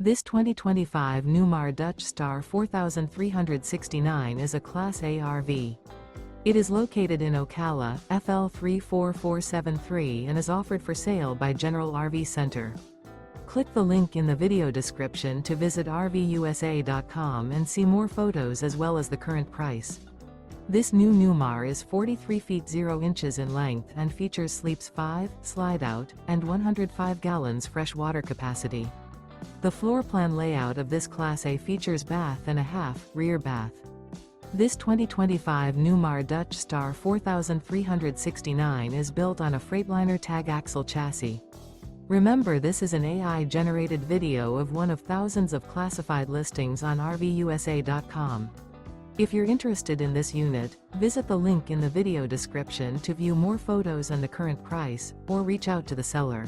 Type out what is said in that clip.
This 2025 Newmar Dutch Star 4369 is a Class A RV. It is located in Ocala, FL 34473 and is offered for sale by General RV Center. Click the link in the video description to visit RVUSA.com and see more photos as well as the current price. This new Newmar is 43 feet 0 inches in length and features sleeps 5, slide-out, and 105 gallons fresh water capacity. The floor plan layout of this Class A features bath and a half, rear bath. This 2025 Newmar Dutch Star 4369 is built on a Freightliner Tag Axle chassis. Remember, this is an AI-generated video of one of thousands of classified listings on RVUSA.com. If you're interested in this unit, visit the link in the video description to view more photos and the current price, or reach out to the seller.